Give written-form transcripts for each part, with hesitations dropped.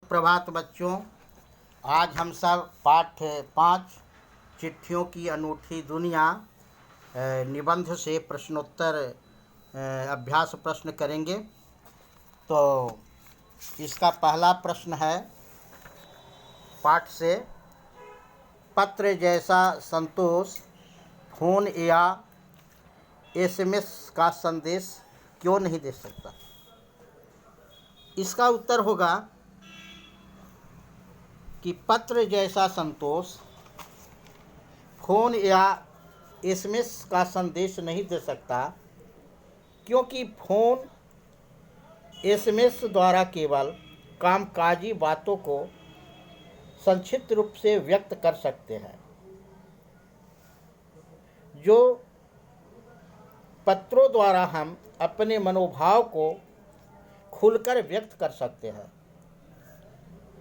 सुप्रभात बच्चों। आज हम सब पाठ 5 चिट्ठियों की अनूठी दुनिया निबंध से प्रश्नोत्तर अभ्यास प्रश्न करेंगे। तो इसका पहला प्रश्न है पाठ से, पत्र जैसा संतोष फ़ोन या एसएमएस का संदेश क्यों नहीं दे सकता। इसका उत्तर होगा कि पत्र जैसा संतोष फ़ोन या एसएमएस का संदेश नहीं दे सकता, क्योंकि फ़ोन एसएमएस द्वारा केवल कामकाजी बातों को संक्षिप्त रूप से व्यक्त कर सकते हैं, जो पत्रों द्वारा हम अपने मनोभाव को खुलकर व्यक्त कर सकते हैं।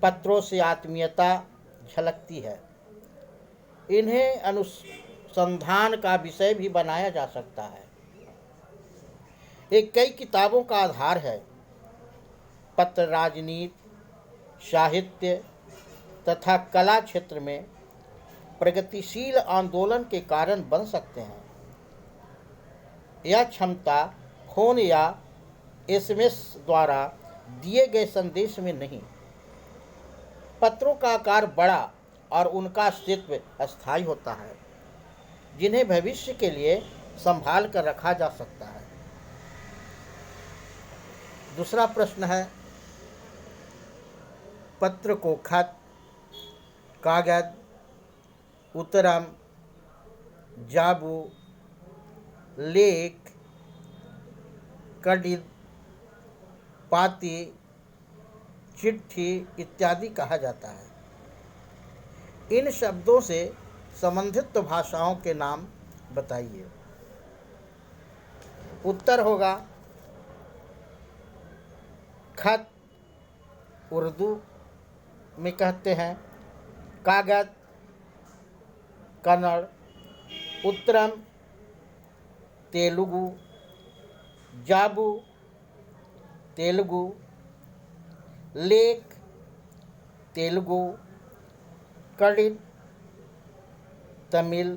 पत्रों से आत्मीयता झलकती है। इन्हें अनुसंधान का विषय भी बनाया जा सकता है। एक कई किताबों का आधार है। पत्र राजनीति, साहित्य तथा कला क्षेत्र में प्रगतिशील आंदोलन के कारण बन सकते हैं। यह क्षमता फ़ोन या एसएमएस द्वारा दिए गए संदेश में नहीं। पत्रों का आकार बड़ा और उनका अस्तित्व अस्थायी होता है, जिन्हें भविष्य के लिए संभाल कर रखा जा सकता है। दूसरा प्रश्न है, पत्र को खत, कागज, उत्तरम, जाबू, लेख, कडित, पाती, चिट्ठी इत्यादि कहा जाता है। इन शब्दों से संबंधित भाषाओं के नाम बताइए। उत्तर होगा खत उर्दू में कहते हैं, कागज कन्नड़, उत्तरम तेलुगु, जाबू तेलुगु, लेख तेलुगु, कडित तमिल,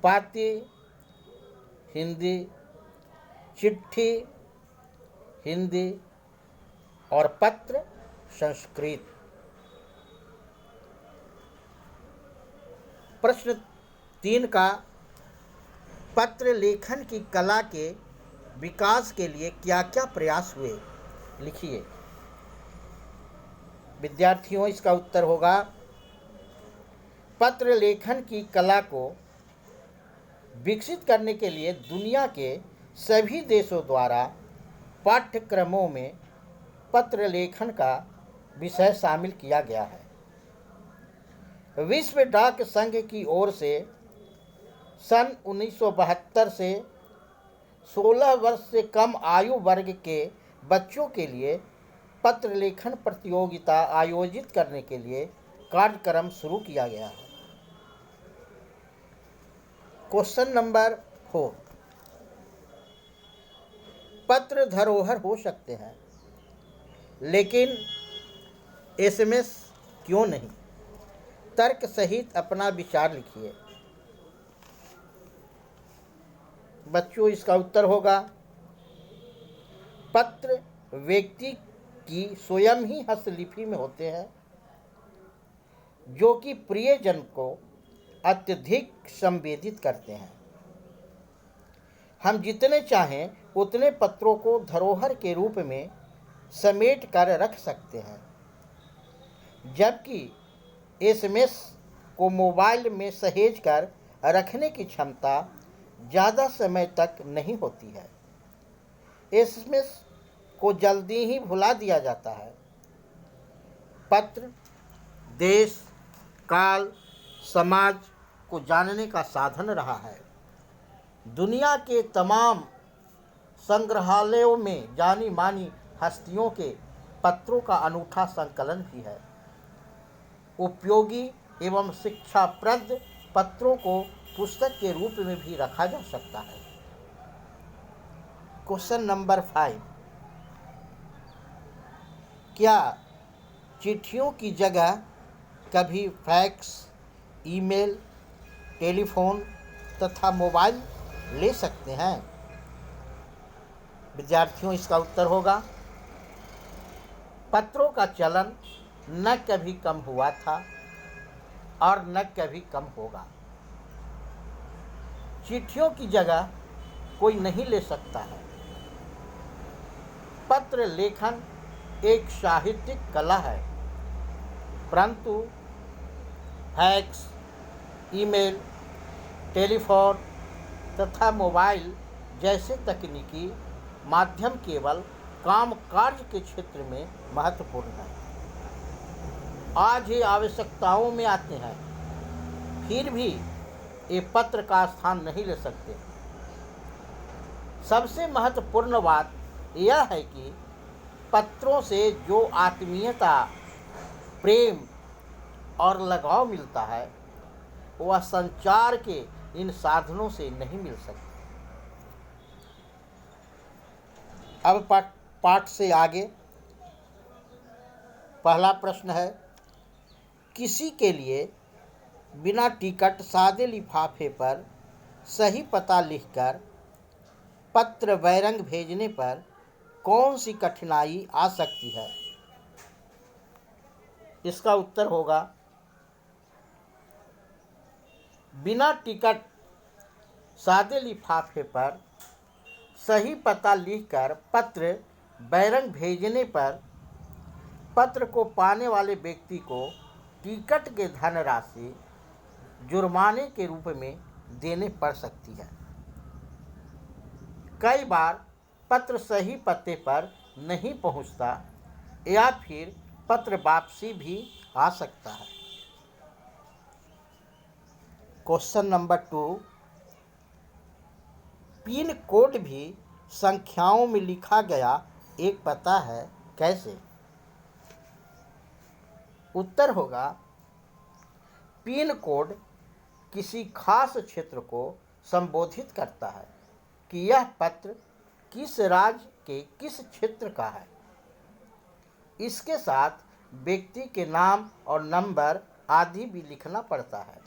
पाती हिंदी, चिट्ठी हिंदी और पत्र संस्कृत। प्रश्न 3 का, पत्र लेखन की कला के विकास के लिए क्या क्या प्रयास हुए, लिखिए। विद्यार्थियों, इसका उत्तर होगा, पत्र लेखन की कला को विकसित करने के लिए दुनिया के सभी देशों द्वारा पाठ्यक्रमों में पत्र लेखन का विषय शामिल किया गया है। विश्व डाक संघ की ओर से सन 1972 से 16 वर्ष से कम आयु वर्ग के बच्चों के लिए पत्र लेखन प्रतियोगिता आयोजित करने के लिए कार्यक्रम शुरू किया गया है। क्वेश्चन नंबर 4, पत्र धरोहर हो सकते हैं, लेकिन एसएमएस क्यों नहीं? तर्क सहित अपना विचार लिखिए। बच्चों, इसका उत्तर होगा, पत्र व्यक्ति की स्वयं ही हस्तलिपि में होते हैं, जो कि प्रियजन को अत्यधिक संवेदित करते हैं। हम जितने चाहें उतने पत्रों को धरोहर के रूप में समेट कर रख सकते हैं, जबकि एसएमएस को मोबाइल में सहेज कर रखने की क्षमता ज़्यादा समय तक नहीं होती है। एसएमएस को जल्दी ही भुला दिया जाता है। पत्र देश, काल, समाज को जानने का साधन रहा है। दुनिया के तमाम संग्रहालयों में जानी मानी हस्तियों के पत्रों का अनूठा संकलन भी है। उपयोगी एवं शिक्षाप्रद पत्रों को पुस्तक के रूप में भी रखा जा सकता है। क्वेश्चन नंबर 5, क्या चिट्ठियों की जगह कभी फैक्स, ईमेल, टेलीफोन तथा मोबाइल ले सकते हैं। विद्यार्थियों, इसका उत्तर होगा पत्रों का चलन न कभी कम हुआ था और न कभी कम होगा। चिट्ठियों की जगह कोई नहीं ले सकता है। पत्र लेखन एक साहित्यिक कला है, परंतु फैक्स, ईमेल, टेलीफोन तथा मोबाइल जैसे तकनीकी माध्यम केवल कामकाज के क्षेत्र में महत्वपूर्ण है। आज ये आवश्यकताओं में आते हैं, फिर भी ये पत्र का स्थान नहीं ले सकते। सबसे महत्वपूर्ण बात यह है कि पत्रों से जो आत्मीयता, प्रेम और लगाव मिलता है वह संचार के इन साधनों से नहीं मिल सकता। अब पाठ से आगे पहला प्रश्न है, किसी के लिए बिना टिकट सादे लिफाफे पर सही पता लिखकर पत्र बैरंग भेजने पर कौन सी कठिनाई आ सकती है? इसका उत्तर होगा बिना टिकट सादे लिफाफे पर सही पता लिखकर पत्र बैरंग भेजने पर पत्र को पाने वाले व्यक्ति को टिकट के धनराशि जुर्माने के रूप में देने पड़ सकती है। कई बार पत्र सही पते पर नहीं पहुंचता या फिर पत्र वापसी भी आ सकता है। क्वेश्चन नंबर 2, पिन कोड भी संख्याओं में लिखा गया एक पता है, कैसे? उत्तर होगा पिन कोड किसी खास क्षेत्र को संबोधित करता है कि यह पत्र किस राज्य के किस क्षेत्र का है। इसके साथ व्यक्ति के नाम और नंबर आदि भी लिखना पड़ता है।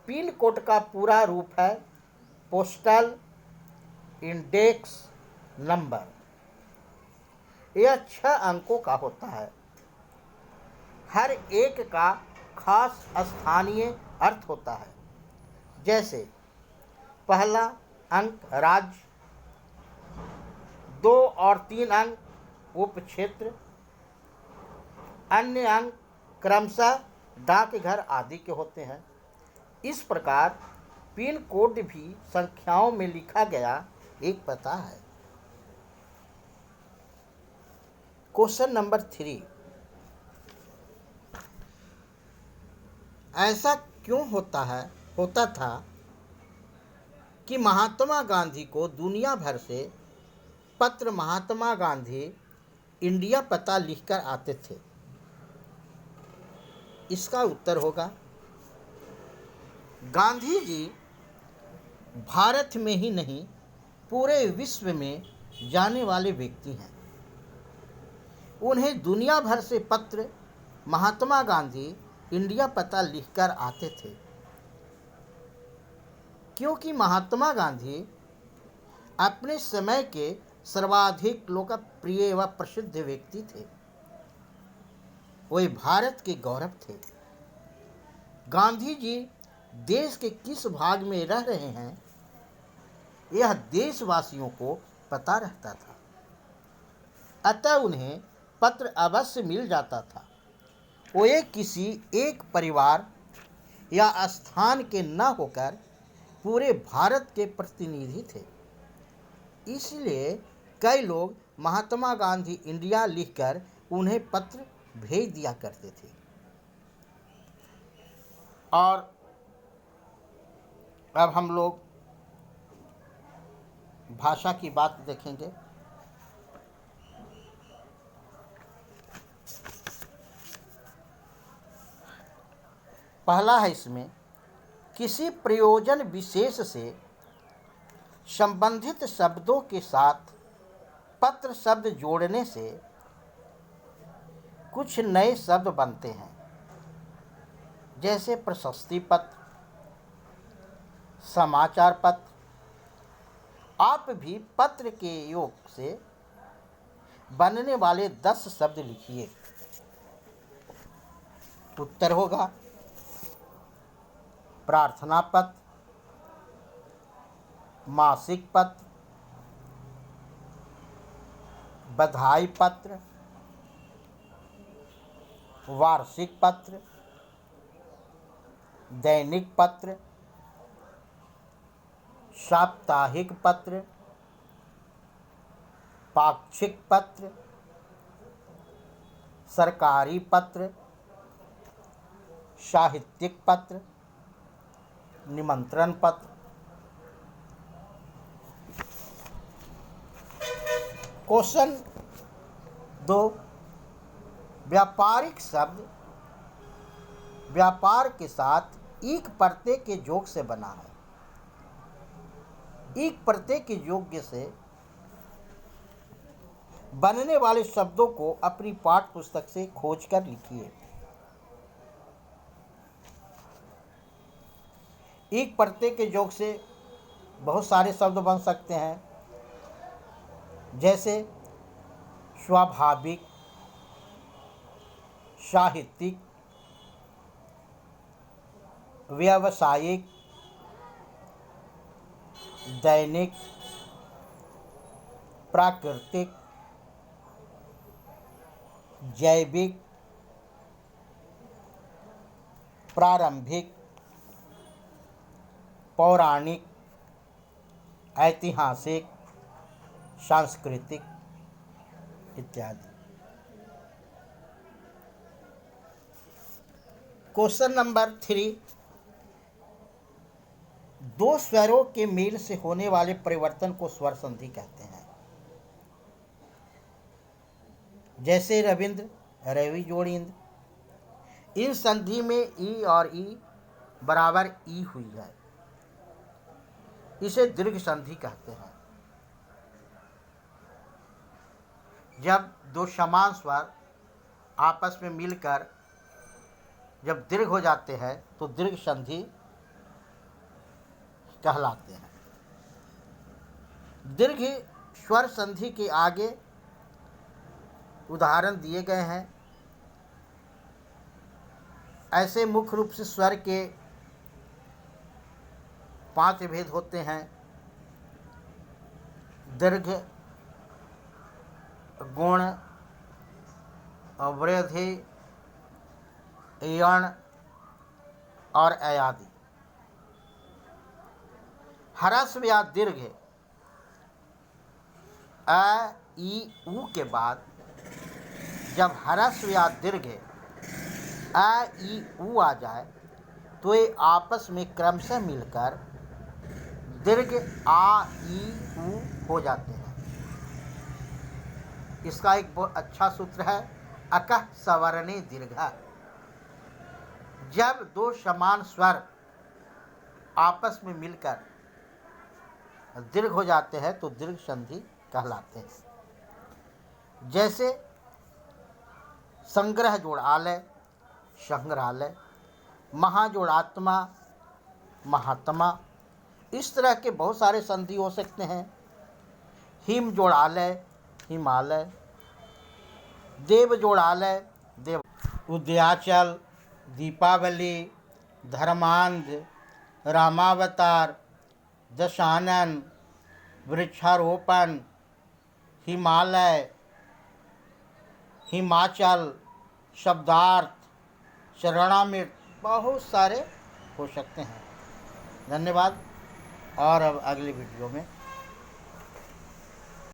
पिन कोड का पूरा रूप है पोस्टल इंडेक्स नंबर। यह 6 अंकों का होता है। हर एक का खास स्थानीय अर्थ होता है। जैसे पहला अंक राज्य, 2 और 3 अंक उप क्षेत्र, अन्य अंक क्रमशः डाकघर आदि के होते हैं। इस प्रकार पिन कोड भी संख्याओं में लिखा गया एक पता है। क्वेश्चन नंबर 3, ऐसा क्यों होता था कि महात्मा गांधी को दुनिया भर से पत्र महात्मा गांधी इंडिया पता लिखकर आते थे? इसका उत्तर होगा गांधी जी भारत में ही नहीं पूरे विश्व में जाने वाले व्यक्ति हैं। उन्हें दुनिया भर से पत्र महात्मा गांधी इंडिया पता लिखकर आते थे, क्योंकि महात्मा गांधी अपने समय के सर्वाधिक लोकप्रिय व प्रसिद्ध व्यक्ति थे। वे भारत के गौरव थे। गांधी जी देश के किस भाग में रह रहे हैं यह देशवासियों को पता रहता था, अतः उन्हें पत्र अवश्य मिल जाता था। वे किसी एक परिवार या स्थान के न होकर पूरे भारत के प्रतिनिधि थे। इसलिए कई लोग महात्मा गांधी इंडिया लिखकर उन्हें पत्र भेज दिया करते थे। और अब हम लोग भाषा की बात देखेंगे। पहला है इसमें किसी प्रयोजन विशेष से संबंधित शब्दों के साथ पत्र शब्द जोड़ने से कुछ नए शब्द बनते हैं, जैसे प्रशस्ति पत्र, समाचार पत्र। आप भी पत्र के योग से बनने वाले 10 शब्द लिखिए। उत्तर होगा प्रार्थना पत्र, मासिक पत्र, बधाई पत्र, वार्षिक पत्र, दैनिक पत्र, साप्ताहिक पत्र, पाक्षिक पत्र, सरकारी पत्र, साहित्यिक पत्र, निमंत्रण पत्र। क्वेश्चन 2, व्यापारिक शब्द व्यापार के साथ ईक प्रत्यय के योग से बना है। ईक प्रत्यय के योग से बनने वाले शब्दों को अपनी पाठ्य पुस्तक से खोजकर लिखिए। ईक प्रत्यय के योग से बहुत सारे शब्द बन सकते हैं, जैसे स्वाभाविक, साहित्यिक, व्यावसायिक, दैनिक, प्राकृतिक, जैविक, प्रारंभिक, पौराणिक, ऐतिहासिक, सांस्कृतिक इत्यादि। क्वेश्चन नंबर 3, दो स्वरों के मेल से होने वाले परिवर्तन को स्वर संधि कहते हैं। जैसे रविंद्र, रवि जोड़ इंद्र। इन संधि में ई और ई बराबर ई हुई है, इसे दीर्घ संधि कहते हैं। जब दो समान स्वर आपस में मिलकर जब दीर्घ हो जाते हैं तो दीर्घ संधि कहलाते हैं। दीर्घ स्वर संधि के आगे उदाहरण दिए गए हैं। ऐसे मुख्य रूप से स्वर के 5 भेद होते हैं: दीर्घ, गुण, अवृद्धि, यण और अयादि। ह्रस्व या दीर्घ अ, ई, उ के बाद जब ह्रस्व या दीर्घ अ, ई, उ आ जाए तो ये आपस में क्रमशः मिलकर दीर्घ आ, ई, उ हो जाते हैं। इसका एक बहुत अच्छा सूत्र है, अकः सवर्णे दीर्घ। जब दो समान स्वर आपस में मिलकर दीर्घ हो जाते हैं तो दीर्घ संधि कहलाते हैं। जैसे संग्रह जोड़ आलय, संग्रहालय, महाजोड़ आत्मा, महात्मा। इस तरह के बहुत सारे संधि हो सकते हैं। हिम जोड़ आलय, हिमालय, देव जोड़ आलय, देव। उदयाचल, दीपावली, धर्मांध, रामावतार, दशानन, वृक्षारोपण, हिमालय, हिमाचल, शब्दार्थ, शरणामृत, बहुत सारे हो सकते हैं। धन्यवाद। और अब अगली वीडियो में